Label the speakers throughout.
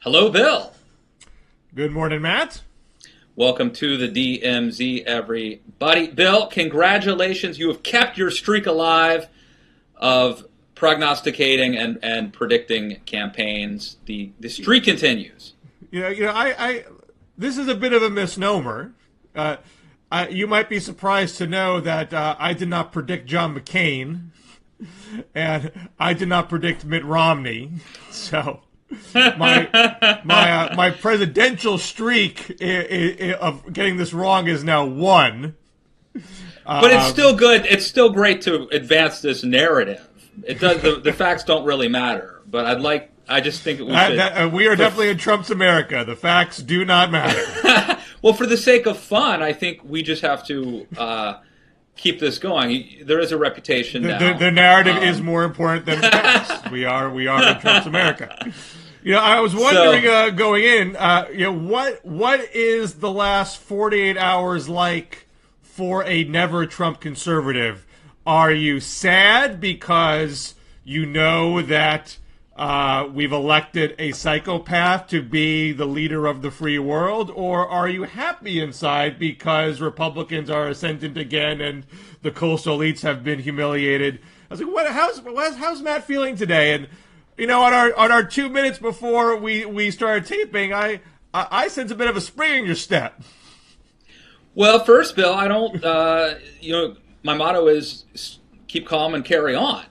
Speaker 1: Hello, Bill.
Speaker 2: Good morning, Matt.
Speaker 1: Welcome to the DMZ, everybody. Bill, congratulations. You have kept your streak alive of prognosticating and predicting campaigns. The streak continues.
Speaker 2: This is a bit of a misnomer. You might be surprised to know that I did not predict John McCain, and I did not predict Mitt Romney. So my presidential streak of getting this wrong is now one.
Speaker 1: But it's still good. It's still great to advance this narrative. It does. The facts don't really matter. But I just think we should.
Speaker 2: We are definitely in Trump's America. The facts do not matter.
Speaker 1: Well, for the sake of fun, I think we just have to keep this going. There is a reputation now.
Speaker 2: The narrative is more important than the facts. We are in Trump's America. I was wondering going in. What is the last 48 hours like for a never Trump conservative? Are you sad because you know that we've elected a psychopath to be the leader of the free world, or are you happy inside because Republicans are ascendant again and the coastal elites have been humiliated? I was like, how's Matt feeling today? And on our 2 minutes before we started taping, I sense a bit of a spring in your step.
Speaker 1: Well, first, Bill, I don't. My motto is keep calm and carry on.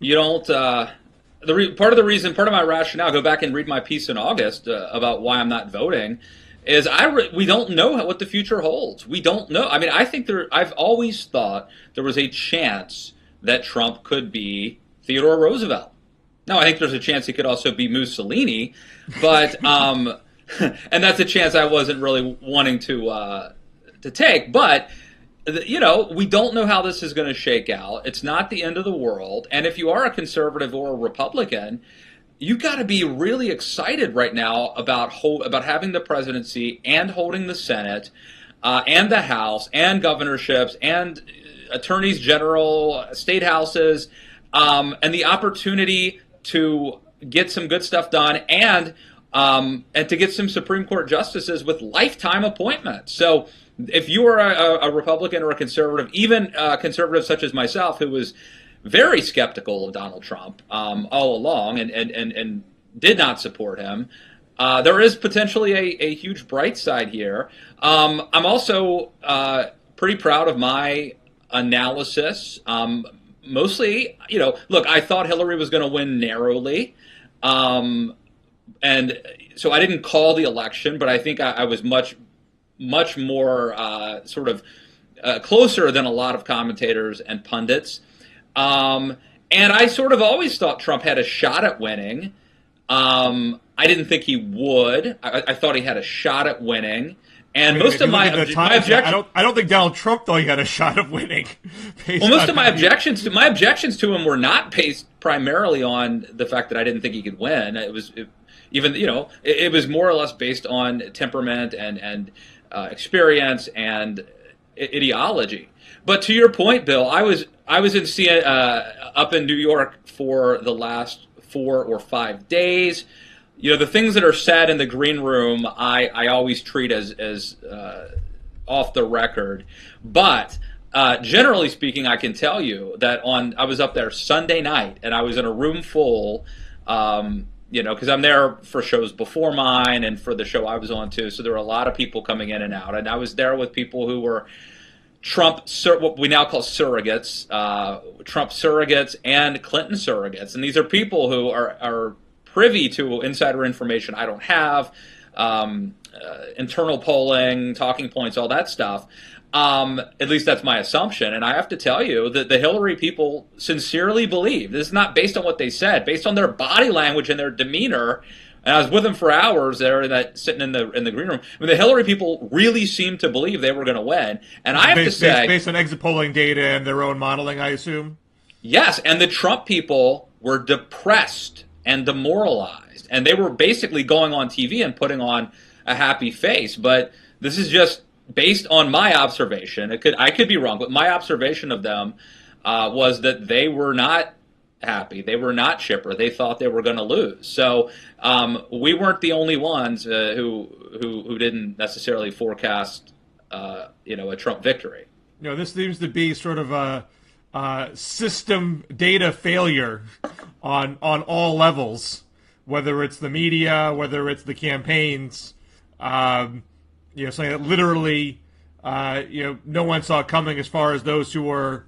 Speaker 1: You don't. Part of my rationale, go back and read my piece in August about why I'm not voting, is we don't know what the future holds. We don't know. I mean, I've always thought there was a chance that Trump could be Theodore Roosevelt. Now, I think there's a chance he could also be Mussolini, but and that's a chance I wasn't really wanting to take. But we don't know how this is going to shake out. It's not the end of the world. And if you are a conservative or a Republican, you've got to be really excited right now about having the presidency and holding the Senate and the House and governorships and attorneys general, state houses, and the opportunity to get some good stuff done and to get some Supreme Court justices with lifetime appointments. So if you are a Republican or a conservative, even a conservative such as myself, who was very skeptical of Donald Trump all along and did not support him, there is potentially a huge bright side here. I'm also pretty proud of my analysis. Mostly, look, I thought Hillary was going to win narrowly. And so I didn't call the election, but I think I was much more closer than a lot of commentators and pundits. And I sort of always thought Trump had a shot at winning. I didn't think he would. I thought he had a shot at winning. And most of my objections,
Speaker 2: I don't think Donald Trump thought he had a shot of winning.
Speaker 1: Most of my objections to him were not based primarily on the fact that I didn't think he could win. It was more or less based on temperament and experience and ideology. But to your point, Bill, I was up in New York for the last 4 or 5 days. The things that are said in the green room, I always treat as off the record. But generally speaking, I can tell you that I was up there Sunday night, and I was in a room full, because I'm there for shows before mine and for the show I was on too. So there were a lot of people coming in and out, and I was there with people who were what we now call surrogates, Trump surrogates and Clinton surrogates, and these are people who are privy to insider information I don't have, internal polling, talking points, all that stuff. At least that's my assumption. And I have to tell you that the Hillary people sincerely believe, this is not based on what they said, based on their body language and their demeanor. And I was with them for hours there, sitting in the green room. I mean, the Hillary people really seemed to believe they were going to win. And I have to say,
Speaker 2: based on exit polling data and their own modeling, I assume.
Speaker 1: Yes, and the Trump people were depressed and demoralized, and they were basically going on TV and putting on a happy face. But this is just based on my observation. I could be wrong, but my observation of them was that they were not happy. They were not chipper. They thought they were going to lose. So we weren't the only ones who didn't necessarily forecast a Trump victory.
Speaker 2: This seems to be sort of a system data failure on all levels, whether it's the media, whether it's the campaigns. Something that literally no one saw coming as far as those who were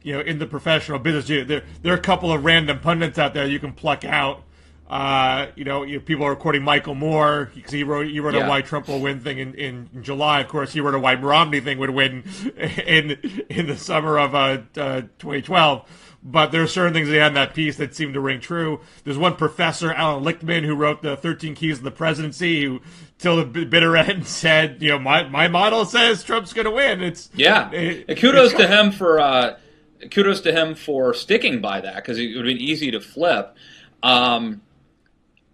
Speaker 2: in the professional business. There are a couple of random pundits out there you can pluck out. People are quoting Michael Moore because he wrote a why Trump will win thing in July. Of course, he wrote a why Romney thing would win in the summer of 2012. But there are certain things that he had in that piece that seem to ring true. There's one professor, Alan Lichtman, who wrote the 13 Keys of the Presidency, who till the bitter end said, my model says Trump's going to win.
Speaker 1: Kudos to him for sticking by that, because it would have been easy to flip. I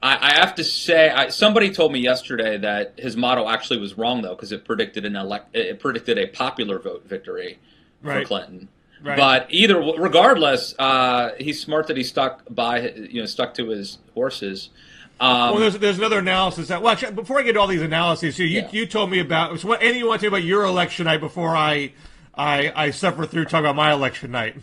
Speaker 1: have to say, somebody told me yesterday that his model actually was wrong, though, because it predicted a popular vote victory for Clinton. Right. But regardless, he's smart that he stuck to his horses.
Speaker 2: There's another analysis that. Well, actually, before I get to all these analyses, you told me about. So anything you want to tell me about your election night before I suffer through talking about my election night?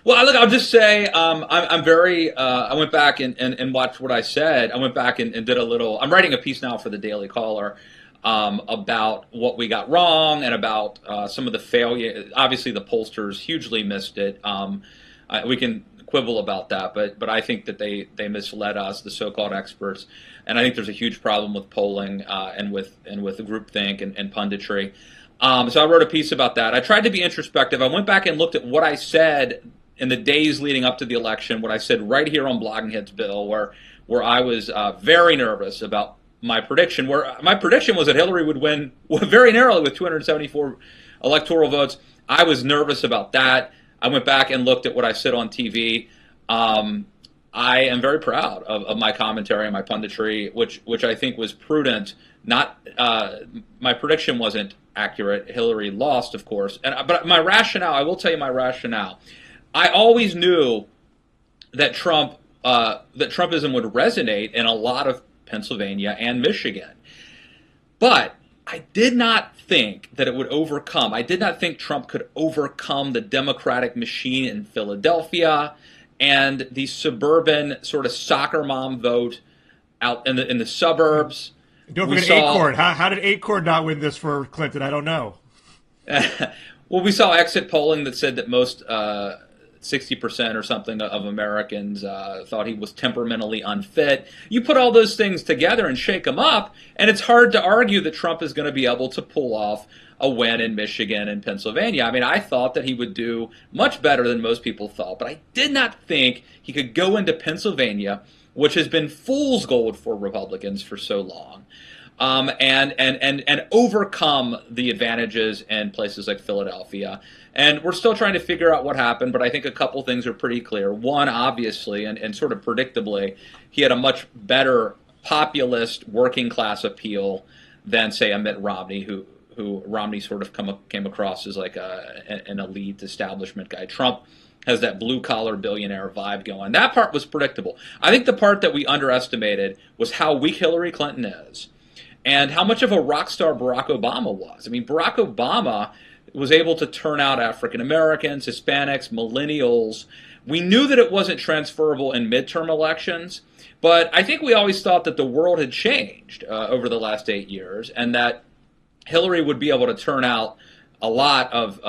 Speaker 1: Well, look, I'll just say I'm very. I went back and watched what I said. I went back and did a little. I'm writing a piece now for the Daily Caller about what we got wrong and about some of the failure. Obviously, the pollsters hugely missed it. We can quibble about that, but I think that they misled us, the so-called experts, and I think there's a huge problem with polling and with groupthink and punditry. So I wrote a piece about that. I tried to be introspective. I went back and looked at what I said in the days leading up to the election, what I said right here on Blogging Heads, Bill, where I was very nervous about my prediction, where my prediction was that Hillary would win very narrowly with 274 electoral votes. I was nervous about that. I went back and looked at what I said on TV. I am very proud of my commentary and my punditry, which I think was prudent. Not my prediction wasn't accurate. Hillary lost, of course. But my rationale, I will tell you my rationale. I always knew that Trumpism would resonate in a lot of Pennsylvania and Michigan. But I did not think that it would overcome. I did not think Trump could overcome the Democratic machine in Philadelphia and the suburban sort of soccer mom vote out in the suburbs.
Speaker 2: Don't forget Acorn. How did Acorn not win this for Clinton? I don't know.
Speaker 1: Well, we saw exit polling that said that most 60% or something of Americans thought he was temperamentally unfit. You put all those things together and shake them up, and it's hard to argue that Trump is going to be able to pull off a win in Michigan and Pennsylvania. I mean, I thought that he would do much better than most people thought, but I did not think he could go into Pennsylvania, which has been fool's gold for Republicans for so long, and overcome the advantages in places like Philadelphia. And we're still trying to figure out what happened, but I think a couple things are pretty clear. One, obviously, and sort of predictably, he had a much better populist working class appeal than, say, a Mitt Romney, who Romney sort of came across as like an elite establishment guy. Trump has that blue-collar billionaire vibe going. That part was predictable. I think the part that we underestimated was how weak Hillary Clinton is and how much of a rock star Barack Obama was. I mean, Barack Obama was able to turn out African Americans, Hispanics, millennials. We knew that it wasn't transferable in midterm elections, but I think we always thought that the world had changed over the last 8 years, and that Hillary would be able to turn out a lot of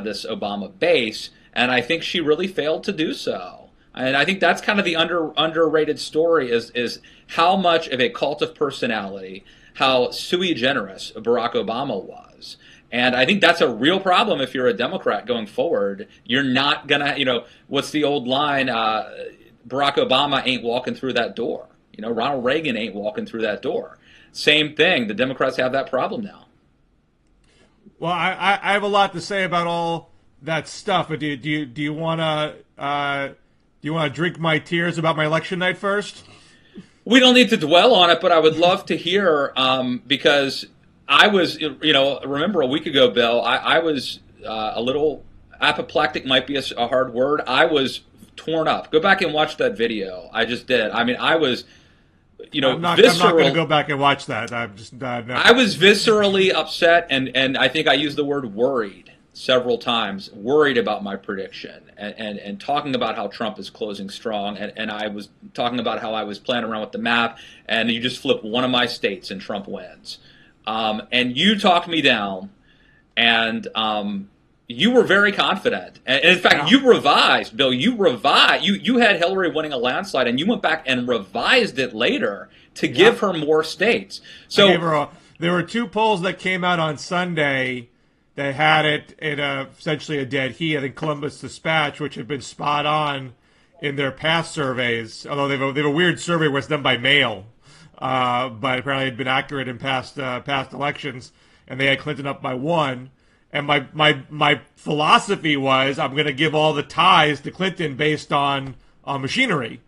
Speaker 1: this Obama base, and I think she really failed to do so. And I think that's kind of the underrated story is how much of a cult of personality, how sui generis Barack Obama was. And I think that's a real problem if you're a Democrat going forward. You're not going to, what's the old line? Barack Obama ain't walking through that door. Ronald Reagan ain't walking through that door. Same thing. The Democrats have that problem now.
Speaker 2: Well, I have a lot to say about all that stuff, but do you want to drink my tears about my election night first?
Speaker 1: We don't need to dwell on it, but I would love to hear because I was, remember a week ago, Bill, I was a little apoplectic, might be a hard word. I was torn up. Go back and watch that video. I just did. I mean, I was,
Speaker 2: I'm not
Speaker 1: visceral.
Speaker 2: going to go back and watch that. I'm just no.
Speaker 1: I was viscerally upset, and I think I used the word worried several times, worried about my prediction, and talking about how Trump is closing strong, and I was talking about how I was playing around with the map, and you just flip one of my states and Trump wins. And you talked me down, and you were very confident. And in fact, you revised, Bill. You had Hillary winning a landslide, and you went back and revised it later to give her more states. So
Speaker 2: there were 2 polls that came out on Sunday that had it in essentially a dead heat. I think Columbus Dispatch, which had been spot on in their past surveys, although they have a weird survey where it's done by mail, but apparently it had been accurate in past elections, and they had Clinton up by 1. And my philosophy was I'm going to give all the ties to Clinton based on machinery.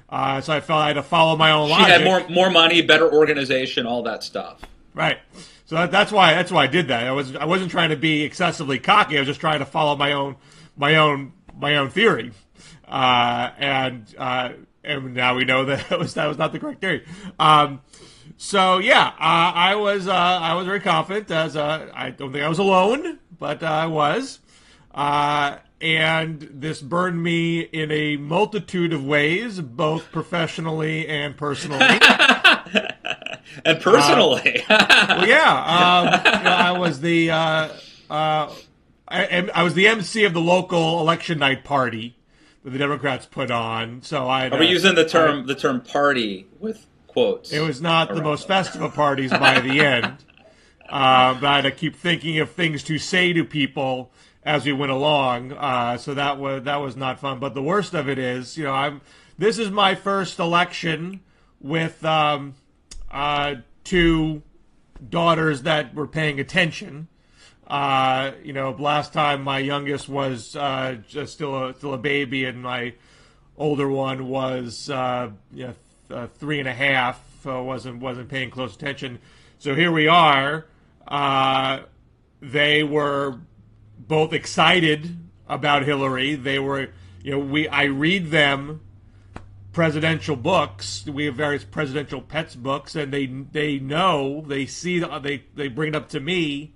Speaker 2: So I felt I had to follow my own logic.
Speaker 1: She had more money, better organization, all that stuff.
Speaker 2: Right. So that's why I did that. I wasn't trying to be excessively cocky. I was just trying to follow my own theory. And now we know that that was not the correct theory. So yeah, I was very confident. I don't think I was alone, but I was. And this burned me in a multitude of ways, both professionally and personally.
Speaker 1: And personally,
Speaker 2: well, yeah, I was the I was the MC of the local election night party that the Democrats put on. So are
Speaker 1: we using the term party with quotes?
Speaker 2: It was not the most festive of parties by the end, but I had to keep thinking of things to say to people as we went along. So that was not fun. But the worst of it is, this is my first election with 2 daughters that were paying attention. Last time my youngest was just still a baby, and my older one was 3.5. Wasn't paying close attention. So here we are. They were both excited about Hillary. They were, I read them presidential books. We have various presidential pets books, and they know, they see, they bring it up to me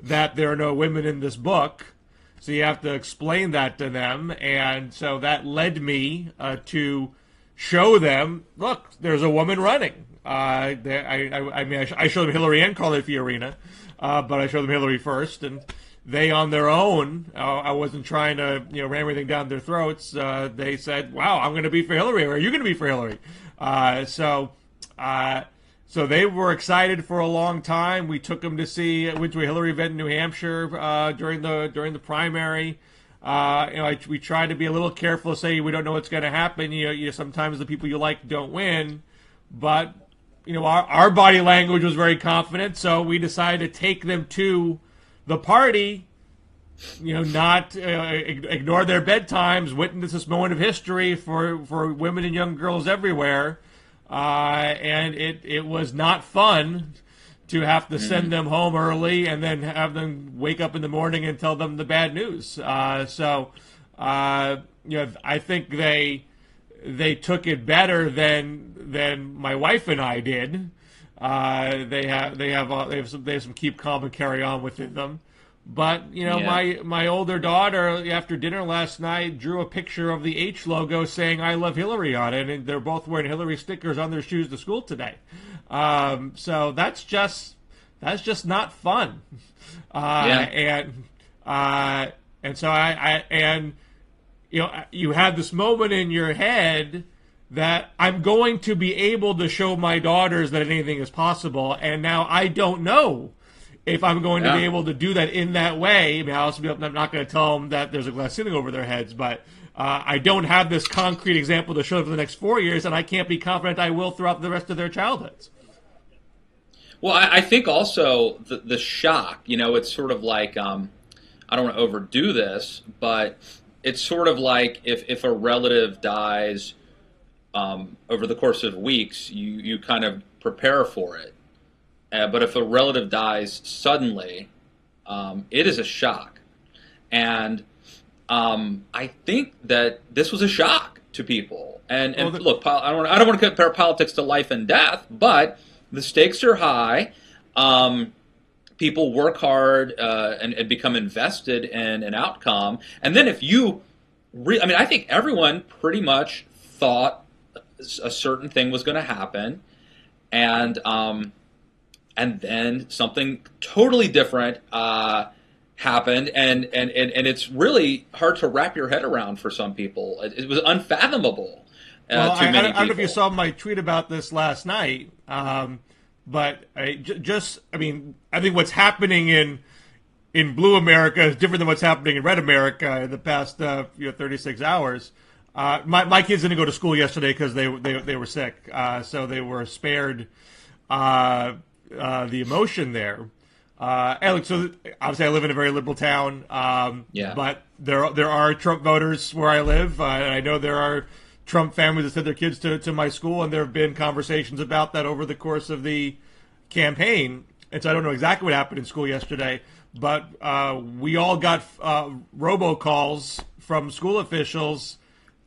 Speaker 2: that there are no women in this book. So you have to explain that to them, and so that led me to show them, look, there's a woman running. I showed them Hillary and Carly Fiorina, but I showed them Hillary first, and they on their own, I wasn't trying to ram everything down their throats. They said, wow, I'm going to be for Hillary, or are you going to be for Hillary? So they were excited for a long time. We took them to went to a Hillary event in New Hampshire during the primary. We try to be a little careful to say we don't know what's going to happen. Sometimes the people you like don't win, but our body language was very confident, so we decided to take them to the party, not ignore their bedtimes, witness this moment of history for women and young girls everywhere, and it was not fun to have to send them home early and then have them wake up in the morning and tell them the bad news. I think they took it better than my wife and I did. They have some keep calm and carry on within them. But my older daughter after dinner last night drew a picture of the H logo saying "I love Hillary" on it, and they're both wearing Hillary stickers on their shoes to school today. So that's just not fun. And so you have this moment in your head that I'm going to be able to show my daughters that anything is possible, and now I don't know if I'm going to be able to do that in that way. I mean, I'm not going to tell them that there's a glass ceiling over their heads, but I don't have this concrete example to show them for the next 4 years, and I can't be confident I will throughout the rest of their childhoods.
Speaker 1: Well, I think also the shock, it's sort of like, I don't want to overdo this, but it's sort of like if a relative dies over the course of weeks, you kind of prepare for it. But if a relative dies suddenly, it is a shock. And I think that this was a shock to people. And
Speaker 2: Well,
Speaker 1: look, I don't want to compare politics to life and death, but the stakes are high. People work hard and become invested in an outcome. And then if you, I think everyone pretty much thought a certain thing was going to happen, and then something totally different happened, and it's really hard to wrap your head around for some people. It was unfathomable to many people.
Speaker 2: I don't know if you saw my tweet about this last night, but I think what's happening in Blue America is different than what's happening in Red America in the past 36 hours. My kids didn't go to school yesterday because they were sick, so they were spared the emotion there. And look, so obviously I live in a very liberal town, but there are Trump voters where I live, and I know there are Trump families that send their kids to my school, and there have been conversations about that over the course of the campaign. And so I don't know exactly what happened in school yesterday, but we all got robocalls from school officials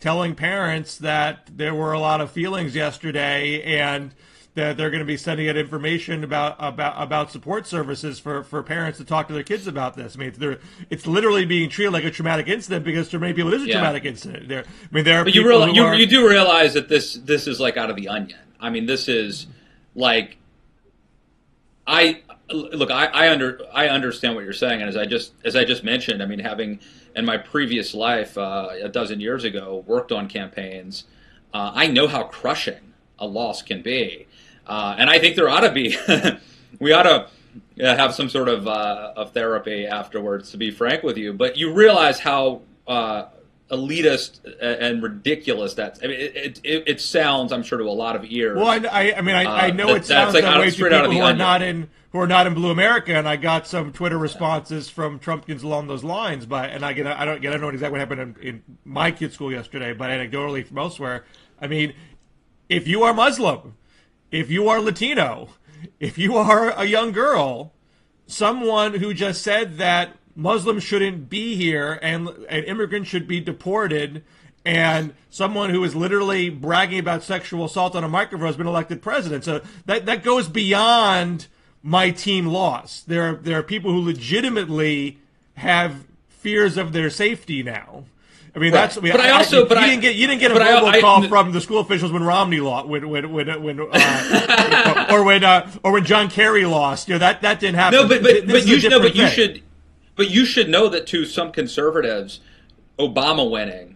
Speaker 2: telling parents that there were a lot of feelings yesterday, and that they're going to be sending out information about support services for parents to talk to their kids about this. I mean, it's literally being treated like a traumatic incident because to many people it is a traumatic incident. There are
Speaker 1: but
Speaker 2: people
Speaker 1: you do realize that this is like out of the onion. I mean, this is like I understand what you're saying, and as I just mentioned, I mean, having in my previous life a dozen years ago worked on campaigns, I know how crushing a loss can be. And I think there ought to be, we ought to have some sort of therapy afterwards, to be frank with you. But you realize how elitist and ridiculous that's. I mean, it sounds, I'm sure, to a lot of ears.
Speaker 2: Well, I know it sounds like that way to people who are not in Blue America, and I got some Twitter responses from Trumpkins along those lines. But I don't know exactly what happened in my kid's school yesterday, but anecdotally from elsewhere, I mean, if you are Muslim, if you are Latino, if you are a young girl, someone who just said that Muslims shouldn't be here and immigrants should be deported, and someone who is literally bragging about sexual assault on a microphone has been elected president. So that goes beyond my team loss. There are people who legitimately have fears of their safety now. I mean, right. You didn't get a robocall from the school officials when Romney lost, or when John Kerry lost. That didn't happen.
Speaker 1: No, but you should know that to some conservatives, Obama winning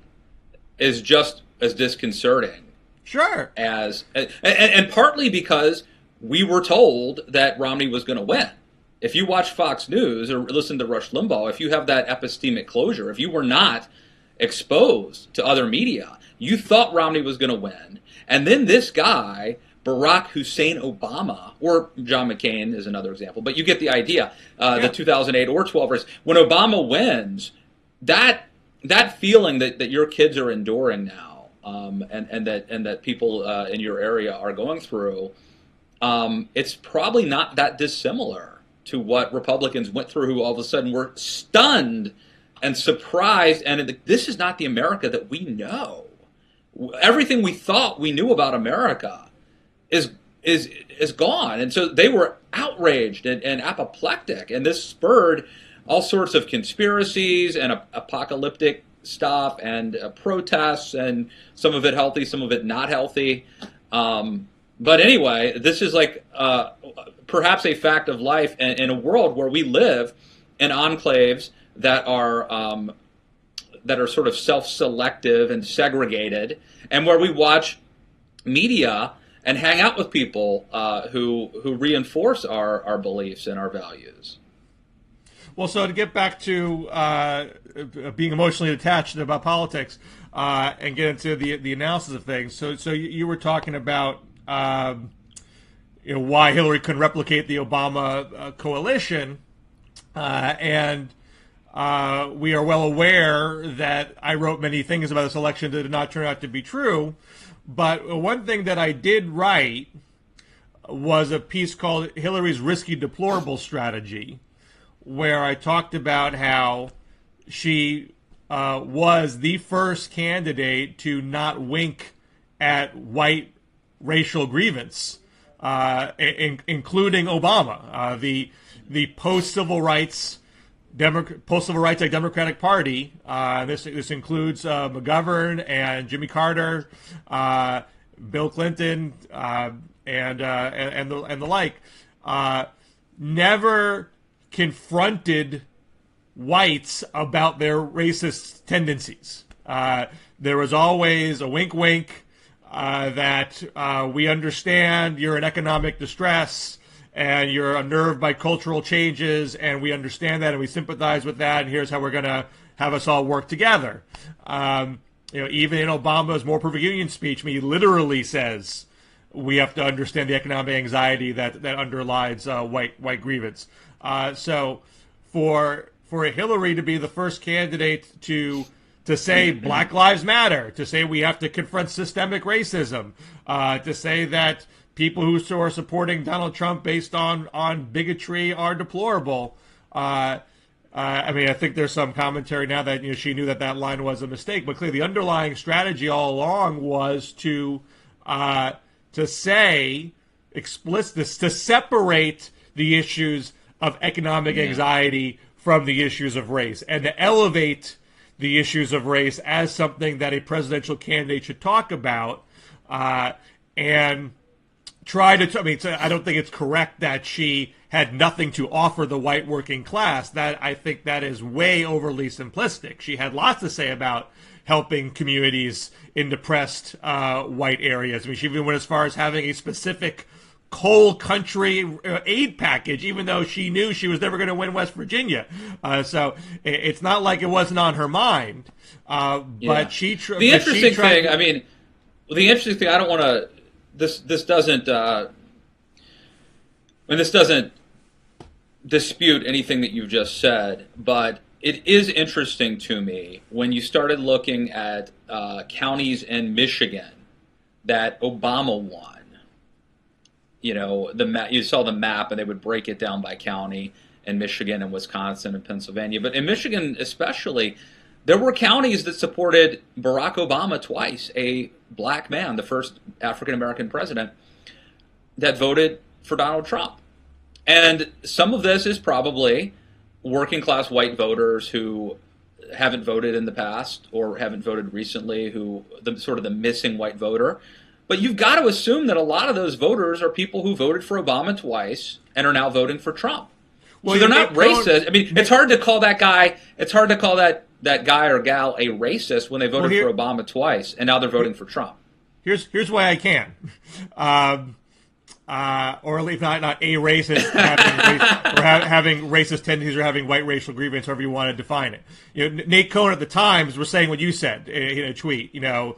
Speaker 1: is just as disconcerting.
Speaker 2: Sure.
Speaker 1: And partly because we were told that Romney was going to win. If you watch Fox News or listen to Rush Limbaugh, if you have that epistemic closure, if you were not exposed to other media, you thought Romney was going to win. And then this guy, Barack Hussein Obama, or John McCain is another example, but you get the idea, the 2008 or 12 race, when Obama wins, that feeling that your kids are enduring now, and that people in your area are going through, it's probably not that dissimilar to what Republicans went through, who all of a sudden were stunned and surprised, and this is not the America that we know. Everything we thought we knew about America is gone, and so they were outraged and apoplectic, and this spurred all sorts of conspiracies and apocalyptic stuff and protests, and some of it healthy, some of it not healthy. But anyway, this is like perhaps a fact of life in a world where we live in enclaves that are sort of self-selective and segregated, and where we watch media and hang out with people who reinforce our beliefs and our values.
Speaker 2: Well, so to get back to being emotionally attached about politics and get into the analysis of things, so you were talking about why Hillary couldn't replicate the Obama coalition, and we are well aware that I wrote many things about this election that did not turn out to be true. But one thing that I did write was a piece called Hillary's Risky Deplorable Strategy, where I talked about how she was the first candidate to not wink at white racial grievance, including Obama. The post-civil rights like Democratic Party. This includes McGovern and Jimmy Carter, Bill Clinton, and the like. Never confronted whites about their racist tendencies. There was always a wink, wink, that we understand you're in economic distress and you're unnerved by cultural changes, and we understand that and we sympathize with that, and here's how we're going to have us all work together. Even in Obama's More Perfect Union speech, he literally says we have to understand the economic anxiety that underlies white grievance. So for Hillary to be the first candidate to say Black Lives Matter, to say we have to confront systemic racism, to say that people who are supporting Donald Trump based on bigotry are deplorable. I think there's some commentary now that she knew that line was a mistake, but clearly the underlying strategy all along was to say to separate the issues of economic anxiety from the issues of race, and to elevate the issues of race as something that a presidential candidate should talk about, and try to. I don't think it's correct that she had nothing to offer the white working class. I think that is way overly simplistic. She had lots to say about helping communities in depressed white areas. She even went as far as having a specific coal country aid package, even though she knew she was never going to win West Virginia. So it's not like it wasn't on her mind. But she tried. The interesting
Speaker 1: thing, I don't want to. This doesn't. This doesn't dispute anything that you've just said, but it is interesting to me when you started looking at counties in Michigan that Obama won. You saw the map, and they would break it down by county in Michigan and Wisconsin and Pennsylvania. But in Michigan especially, there were counties that supported Barack Obama twice, a black man, the first African-American president, that voted for Donald Trump. And some of this is probably working-class white voters who haven't voted in the past or haven't voted recently, the missing white voter. But you've got to assume that a lot of those voters are people who voted for Obama twice and are now voting for Trump. Well, so they're not racist. It's hard to call that guy. It's hard to call that guy or gal a racist when they voted for Obama twice and now they're voting for Trump.
Speaker 2: Here's why I can, or at least not a racist, having racist tendencies or having white racial grievance, however you want to define it. Nate Cohn at the Times was saying what you said in a tweet. You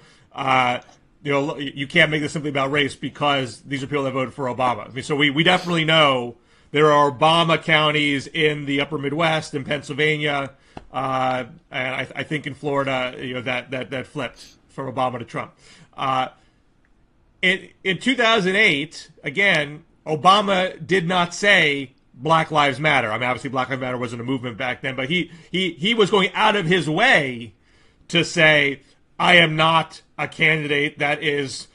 Speaker 2: can't make this simply about race because these are people that voted for Obama. So we definitely know there are Obama counties in the upper Midwest, in Pennsylvania, and I think in Florida, that flipped from Obama to Trump. In 2008, again, Obama did not say Black Lives Matter. Obviously Black Lives Matter wasn't a movement back then, but he was going out of his way to say, I am not a candidate that is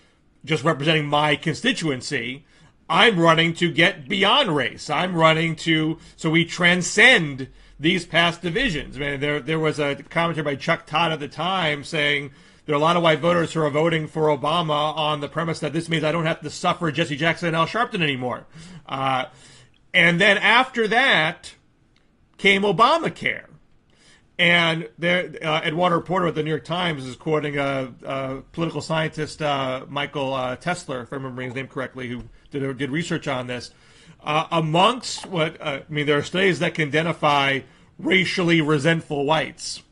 Speaker 2: just representing my constituency. I'm running to get beyond race. I'm running so we transcend these past divisions. There was a commentary by Chuck Todd at the time saying there are a lot of white voters who are voting for Obama on the premise that this means I don't have to suffer Jesse Jackson and Al Sharpton anymore. And then after that came Obamacare. And Eduardo Reporter at the New York Times is quoting a political scientist, Michael Tesler, if I'm remembering his name correctly, who did research on this. Amongst there are studies that can identify racially resentful whites.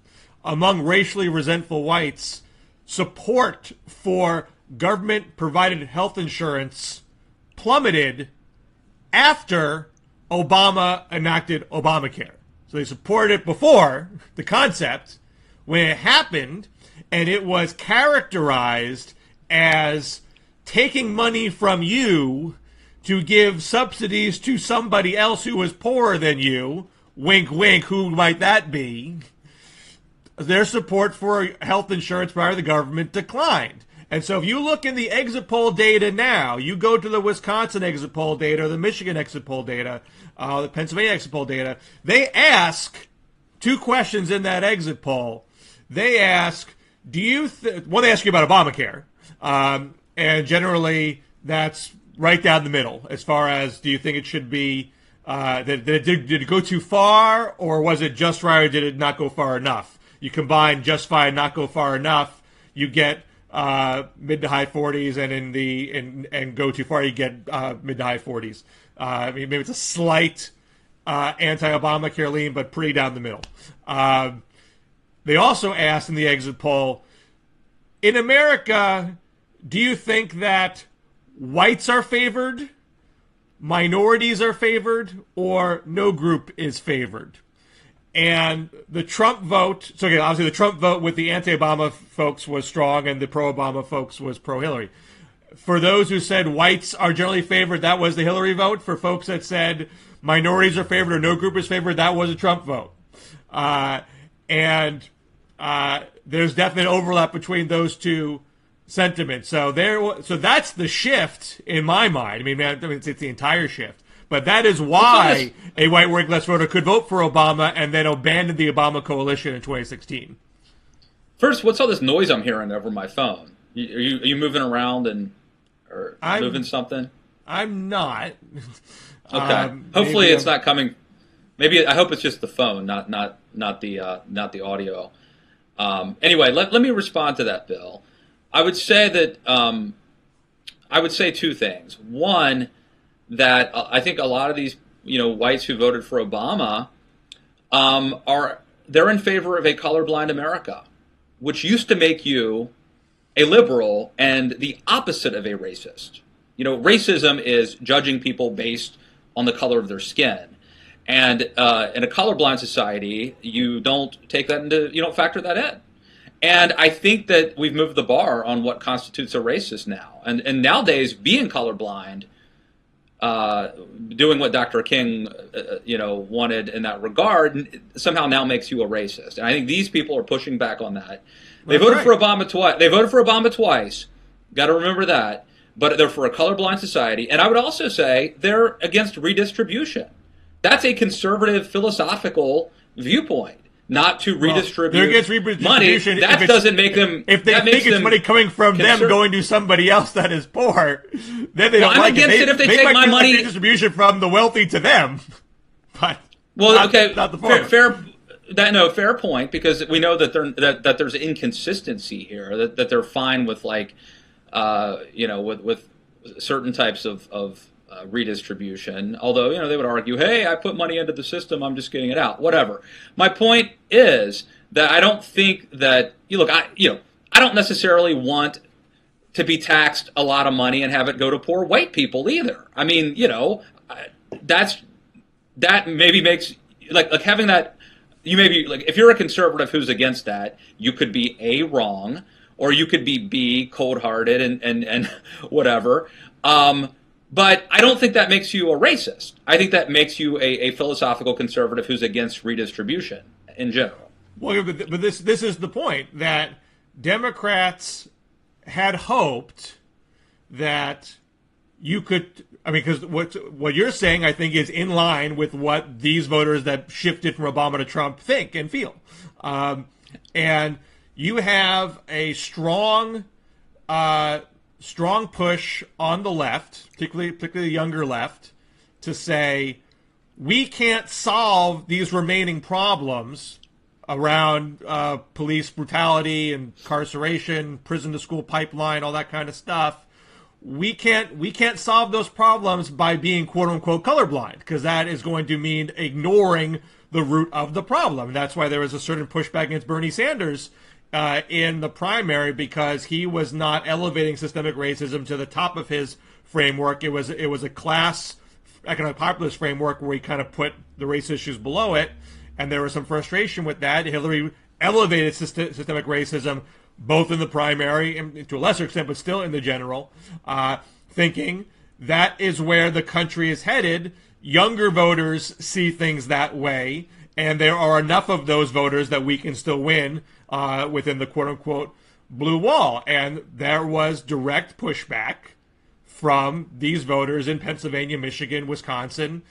Speaker 2: Among racially resentful whites, support for government-provided health insurance plummeted after Obama enacted Obamacare. So they supported it before, the concept, when it happened, and it was characterized as taking money from you to give subsidies to somebody else who was poorer than you. Wink, wink, who might that be? their support for health insurance by the government declined. And so if you look in the exit poll data now, you go to the Wisconsin exit poll data or the Michigan exit poll data, the Pennsylvania exit poll data, they ask two questions in that exit poll. They ask, they ask you about Obamacare. And generally, that's right down the middle as far as, do you think it should be, did it go too far, or was it just right, or did it not go far enough? You combine just fine, not go far enough, you get mid to high 40s, and and go too far, you get mid to high 40s. I mean, maybe it's a slight anti-Obamacare lean, but pretty down the middle. They also asked in the exit poll, in America, do you think that whites are favored, minorities are favored, or no group is favored? And the Trump vote, so again, obviously the Trump vote with the anti-Obama folks was strong, and the pro-Obama folks was pro-Hillary. For those who said whites are generally favored, that was the Hillary vote. For folks that said minorities are favored or no group is favored, that was a Trump vote. And there's definite overlap between those two sentiments. So that's the shift in my mind. I mean, it's the entire shift. But that is why a white working class voter could vote for Obama and then abandon the Obama coalition in 2016.
Speaker 1: First, what's all this noise I'm hearing over my phone? Are you moving around or moving something? I'm
Speaker 2: not.
Speaker 1: Okay. Hopefully, it's not coming. Maybe I hope it's just the phone, not the audio. Anyway, let me respond to that, Bill. I would say that I would say two things. One, that I think a lot of these whites who voted for Obama they're in favor of a colorblind America, which used to make you a liberal and the opposite of a racist. Racism is judging people based on the color of their skin. And in a colorblind society, you don't factor that in. And I think that we've moved the bar on what constitutes a racist now. And nowadays, being colorblind, doing what Dr. King, wanted in that regard, somehow now makes you a racist. And I think these people are pushing back on that. They voted for Obama twice. They voted for Obama twice. Got to remember that. But they're for a colorblind society. And I would also say they're against redistribution. That's a conservative philosophical viewpoint. Not to redistribute
Speaker 2: they're against redistribution
Speaker 1: money. That doesn't make them.
Speaker 2: If they think it's money coming from them going to somebody else that is poor, then they don't
Speaker 1: like it. I'm against it if they take my money.
Speaker 2: Redistribution from the wealthy to them, but not the poor.
Speaker 1: Fair point, because we know that there's inconsistency here. That they're fine with with certain types of redistribution, although they would argue, hey, I put money into the system, I'm just getting it out, whatever. My point is that I don't think that I don't necessarily want to be taxed a lot of money and have it go to poor white people either. I mean, that maybe makes like having that. You may be if you're a conservative who's against that, you could be A, wrong, or you could be B, cold-hearted and whatever. But I don't think that makes you a racist. I think that makes you a philosophical conservative who's against redistribution in general.
Speaker 2: Well, but this is the point, that Democrats had hoped that you could. I mean, because what you're saying, I think, is in line with what these voters that shifted from Obama to Trump think and feel. And you have a strong push on the left, particularly the younger left, to say we can't solve these remaining problems around police brutality, incarceration, prison to school pipeline, all that kind of stuff. We can't solve those problems by being quote unquote colorblind, because that is going to mean ignoring the root of the problem. That's why there was a certain pushback against Bernie Sanders in the primary, because he was not elevating systemic racism to the top of his framework. It was a class economic populist framework where he kind of put the race issues below it, and there was some frustration with that. Hillary elevated systemic racism both in the primary and to a lesser extent, but still in the general, thinking that is where the country is headed. Younger voters see things that way, and there are enough of those voters that we can still win within the quote-unquote blue wall. And there was direct pushback from these voters in Pennsylvania, Michigan, Wisconsin,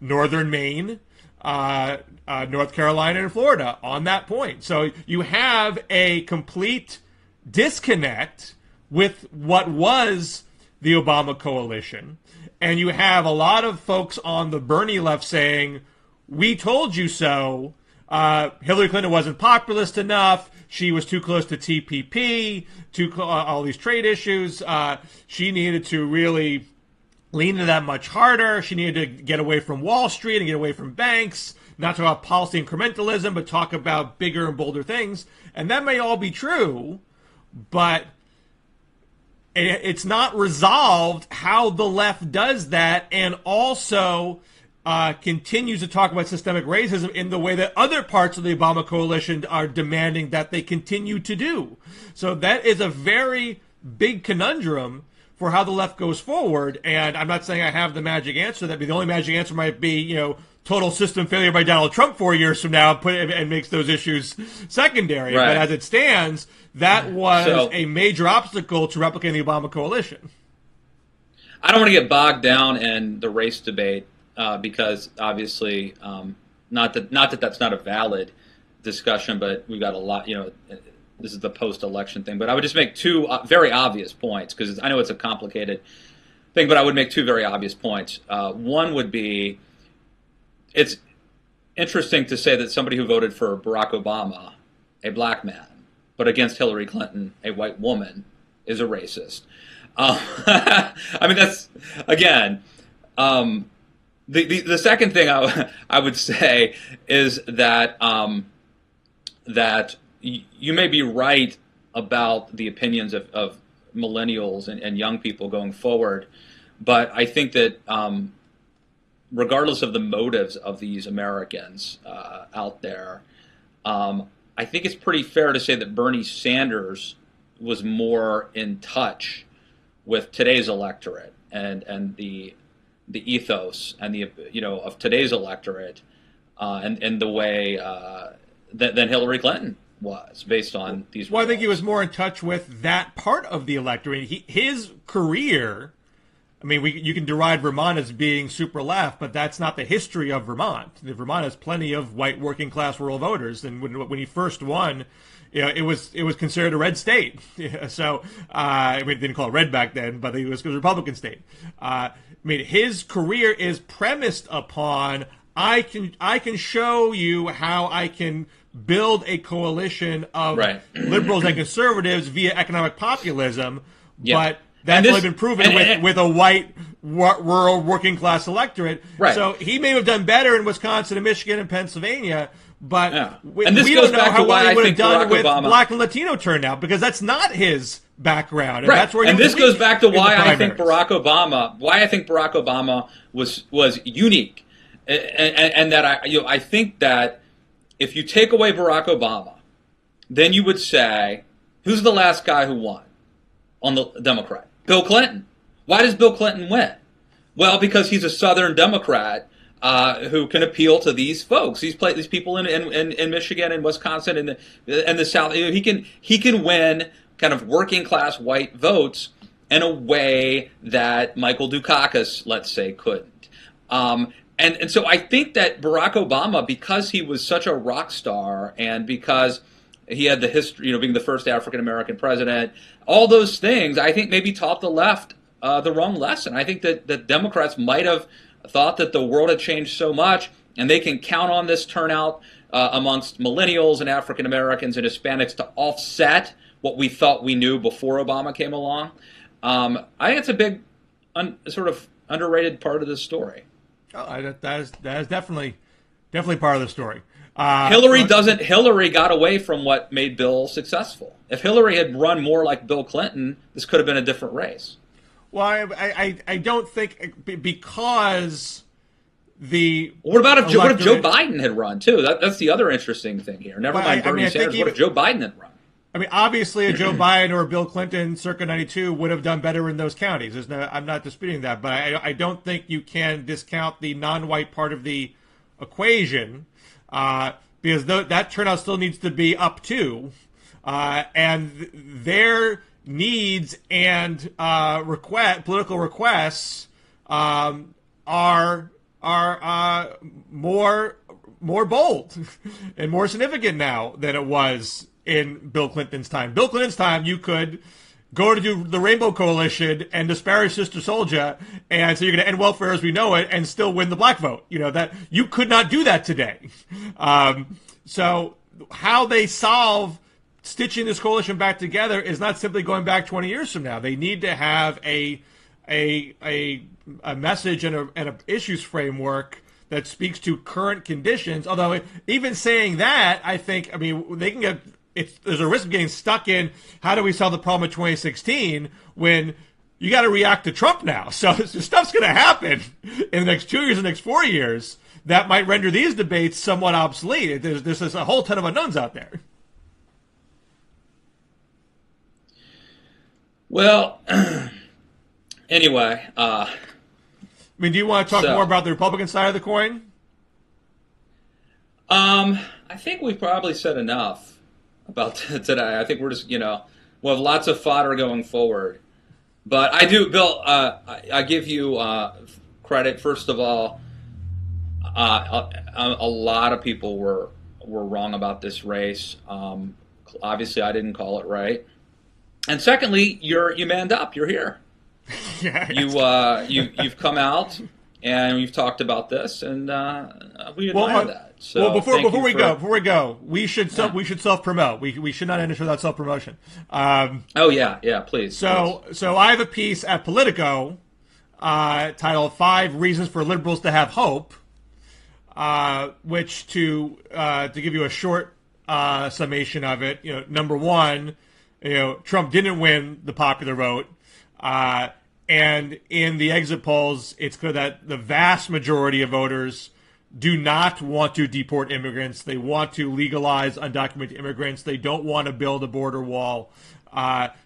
Speaker 2: northern Maine, North Carolina, and Florida on that point. So you have a complete disconnect with what was the Obama coalition, and you have a lot of folks on the Bernie left saying, we told you so. Hillary Clinton wasn't populist enough. She was too close to TPP, all these trade issues. She needed to really lean into that much harder. She needed to get away from Wall Street and get away from banks, not talk about policy incrementalism, but talk about bigger and bolder things. And that may all be true, but it's not resolved how the left does that, and also continues to talk about systemic racism in the way that other parts of the Obama coalition are demanding that they continue to do. So that is a very big conundrum for how the left goes forward. And I'm not saying I have the magic answer. The only magic answer might be, total system failure by Donald Trump 4 years from now and makes those issues secondary.
Speaker 1: Right.
Speaker 2: But as it stands, that was a major obstacle to replicating the Obama coalition.
Speaker 1: I don't want to get bogged down in the race debate because obviously, not that that's not a valid discussion, but we've got a lot, this is the post-election thing. But I would just make two very obvious points, because I know it's a complicated thing, but I would make two very obvious points. One would be, it's interesting to say that somebody who voted for Barack Obama, a black man, but against Hillary Clinton, a white woman, is a racist. I mean, that's, again, the second thing I would say is that that you may be right about the opinions of millennials and young people going forward, but I think that regardless of the motives of these Americans out there, I think it's pretty fair to say that Bernie Sanders was more in touch with today's electorate and the ethos and the of today's electorate and the way than Hillary Clinton was, based on these.
Speaker 2: Well, I think he was more in touch with that part of the electorate. His career. I mean, you can deride Vermont as being super left, but that's not the history of Vermont. Vermont has plenty of white working class rural voters, and when he first won, it was considered a red state. So I mean, they didn't call it red back then, but it was a Republican state. I mean, his career is premised upon I can show you how I can build a coalition of liberals and conservatives via economic populism, but that's only been proven with a white rural working class electorate. Right. So he may have done better in Wisconsin and Michigan and Pennsylvania, but we don't know how well he would have done with black and Latino turnout, because that's not his background. And that's where
Speaker 1: this goes back to why I think Barack Obama was unique. And that I think that if you take away Barack Obama, then you would say, who's the last guy who won on the Democrat? Bill Clinton. Why does Bill Clinton win? Well, because he's a Southern Democrat who can appeal to these folks. These people in Michigan and Wisconsin and the South. He can win kind of working class white votes in a way that Michael Dukakis, let's say, couldn't. And so I think that Barack Obama, because he was such a rock star and because he had the history, being the first African-American president, all those things, I think maybe taught the left the wrong lesson. I think that Democrats might have thought that the world had changed so much and they can count on this turnout amongst millennials and African-Americans and Hispanics to offset what we thought we knew before Obama came along. I think it's a big sort of underrated part of this story.
Speaker 2: Oh, that is definitely part of the story.
Speaker 1: Hillary got away from what made Bill successful. If Hillary had run more like Bill Clinton, this could have been a different race.
Speaker 2: Well, I don't think, because the
Speaker 1: what if Joe Biden had run too? That's the other interesting thing here. Never mind Bernie Sanders. What if Joe Biden had run?
Speaker 2: I mean, obviously, a Joe Biden or a Bill Clinton circa 92 would have done better in those counties. I'm not disputing that, but I don't think you can discount the non-white part of the equation. because that turnout still needs to be up too, and their needs and political requests are more bold and more significant now than it was in Bill Clinton's time. Bill Clinton's time, you could go to do the Rainbow Coalition and disparage Sister Souljah and say you're going to end welfare as we know it and still win the black vote. That you could not do that today. So how they solve stitching this coalition back together is not simply going back 20 years from now. They need to have a message and a issues framework that speaks to current conditions. Although even saying that, they can get there's a risk of getting stuck in how do we solve the problem in 2016 when you got to react to Trump now. So stuff's going to happen in the next 2 years, the next 4 years that might render these debates somewhat obsolete. There's a whole ton of unknowns out there.
Speaker 1: Well, anyway.
Speaker 2: Do you want to talk more about the Republican side of the coin?
Speaker 1: I think we've probably said enough about today. I think we're just, we'll have lots of fodder going forward. But I do, Bill, I give you credit. First of all, a lot of people were wrong about this race. Obviously, I didn't call it right. And secondly, you manned up. You're here. Yeah, you've come out and we've talked about this, and we admire that. So
Speaker 2: before we go, we should self promote. We should not end it without self promotion.
Speaker 1: Please.
Speaker 2: So I have a piece at Politico titled "5 Reasons for Liberals to Have Hope," which to give you a short summation of it. Number one, Trump didn't win the popular vote. And in the exit polls, it's clear that the vast majority of voters do not want to deport immigrants. They want to legalize undocumented immigrants. They don't want to build a border wall.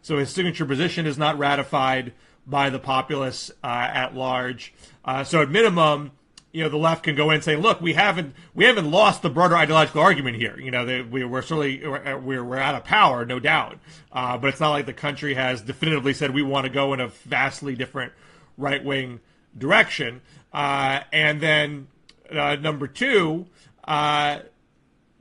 Speaker 2: So his signature position is not ratified by the populace at large. So at minimum, the left can go in and say, look, we haven't lost the broader ideological argument here. We're out of power, no doubt. But it's not like the country has definitively said we want to go in a vastly different right-wing direction. And then number two,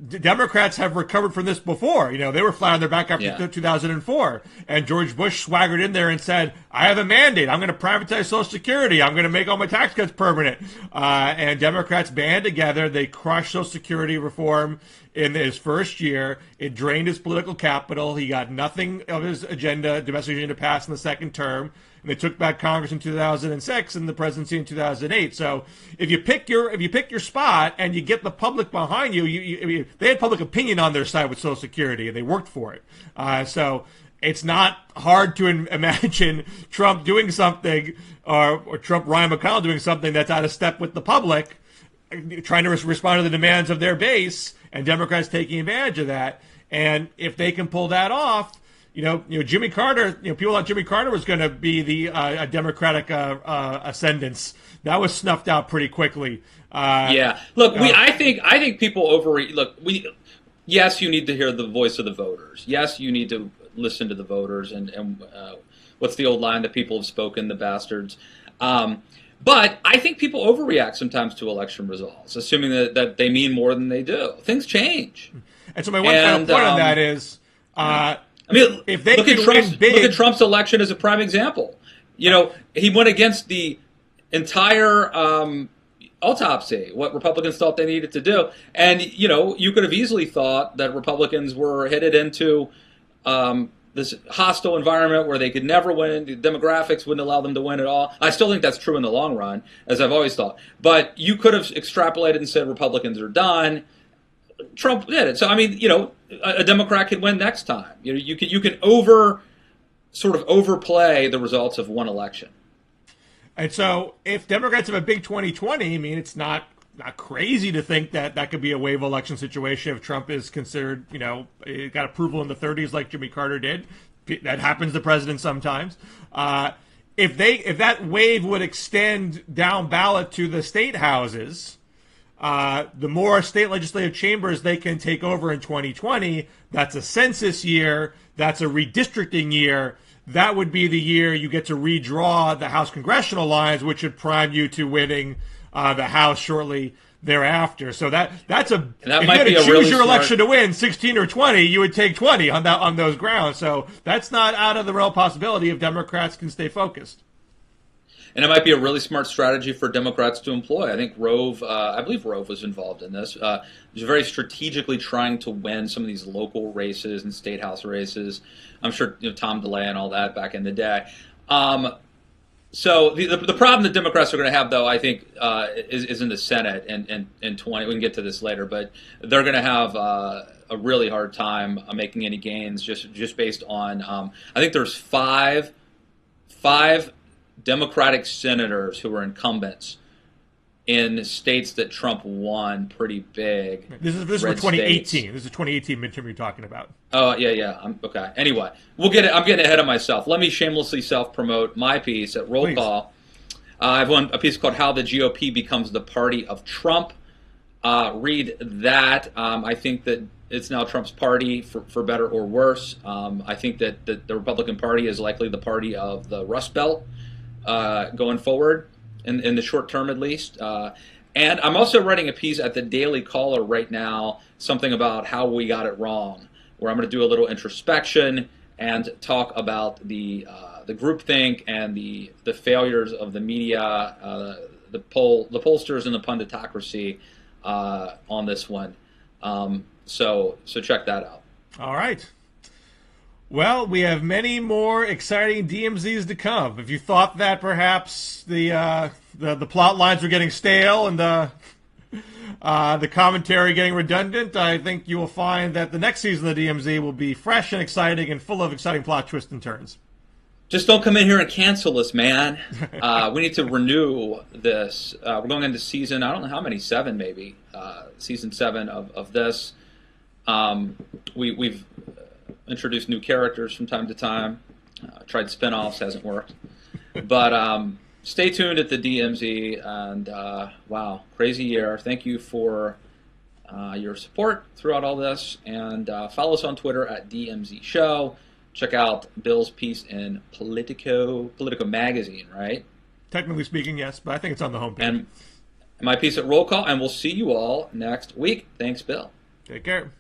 Speaker 2: Democrats have recovered from this before. They were flat on their back after 2004. And George Bush swaggered in there and said, I have a mandate. I'm going to privatize Social Security. I'm going to make all my tax cuts permanent. And Democrats band together. They crushed Social Security reform in his first year. It drained his political capital. He got nothing of his domestic agenda, passed in the second term. And they took back Congress in 2006 and the presidency in 2008. So if you pick your spot and you get the public behind you, they had public opinion on their side with Social Security and they worked for it. So it's not hard to imagine Trump doing something or Ryan McConnell doing something that's out of step with the public, trying to respond to the demands of their base, and Democrats taking advantage of that. And if they can pull that off, Jimmy Carter, people thought Jimmy Carter was going to be the Democratic ascendance. That was snuffed out pretty quickly.
Speaker 1: Look, I think people yes, you need to hear the voice of the voters. Yes, you need to listen to the voters and what's the old line that people have spoken, the bastards. But I think people overreact sometimes to election results, assuming that they mean more than they do. Things change.
Speaker 2: And so my one final point on that is, if they
Speaker 1: look at Trump's election as a prime example. He went against the entire autopsy, what Republicans thought they needed to do. And, you could have easily thought that Republicans were headed into this hostile environment where they could never win. The demographics wouldn't allow them to win at all. I still think that's true in the long run, as I've always thought. But you could have extrapolated and said Republicans are done. Trump did it. So, a Democrat could win next time. You can overplay the results of one election.
Speaker 2: And so if Democrats have a big 2020, it's not crazy to think that could be a wave election situation if Trump is considered, got approval in the 30s like Jimmy Carter did. That happens to presidents sometimes. If that wave would extend down ballot to the state houses, the more state legislative chambers they can take over in 2020, that's a census year, that's a redistricting year. That would be the year you get to redraw the House congressional lines, which would prime you to winning the House shortly thereafter. So that's a
Speaker 1: that
Speaker 2: if
Speaker 1: might
Speaker 2: you had to
Speaker 1: be a
Speaker 2: choose
Speaker 1: really
Speaker 2: your
Speaker 1: smart
Speaker 2: election to win 16 or 20, you would take 20 on those grounds. So that's not out of the realm of possibility if Democrats can stay focused.
Speaker 1: And it might be a really smart strategy for Democrats to employ. I think Rove, I believe Rove was involved in this. He was very strategically trying to win some of these local races and state house races. I'm sure Tom DeLay and all that back in the day. So the problem that Democrats are going to have, though, I think, is in the Senate in 20. We can get to this later, but they're going to have a really hard time making any gains just based on. I think there's five Democratic senators who are incumbents in states that Trump won pretty big.
Speaker 2: This is for 2018.
Speaker 1: States.
Speaker 2: This is 2018 midterm you're talking about.
Speaker 1: Oh, yeah. Okay. Anyway, we'll get it. I'm getting ahead of myself. Let me shamelessly self-promote my piece at Roll
Speaker 2: Please.
Speaker 1: Call. I have a piece called How the GOP Becomes the Party of Trump. Read that. I think that it's now Trump's party, for better or worse. I think that the Republican Party is likely the party of the Rust Belt going forward, in the short term at least. And I'm also writing a piece at the Daily Caller right now, something about how we got it wrong, where I'm going to do a little introspection and talk about the groupthink and the failures of the media, the pollsters and the punditocracy on this one. So check that out.
Speaker 2: All right. Well, we have many more exciting DMZs to come. If you thought that perhaps the plot lines were getting stale and the commentary getting redundant, I think you will find that the next season of the DMZ will be fresh and exciting and full of exciting plot twists and turns.
Speaker 1: Just don't come in here and cancel us, man. We need to renew this. We're going into season, I don't know how many, 7 maybe, season 7 of this. We've introduced new characters from time to time. Tried spin-offs, hasn't worked. But stay tuned at the DMZ, and wow, crazy year. Thank you for your support throughout all this, and follow us on Twitter at DMZ Show. Check out Bill's piece in Politico magazine, right?
Speaker 2: Technically speaking, yes, but I think it's on the homepage.
Speaker 1: And my piece at Roll Call, and we'll see you all next week. Thanks, Bill.
Speaker 2: Take care.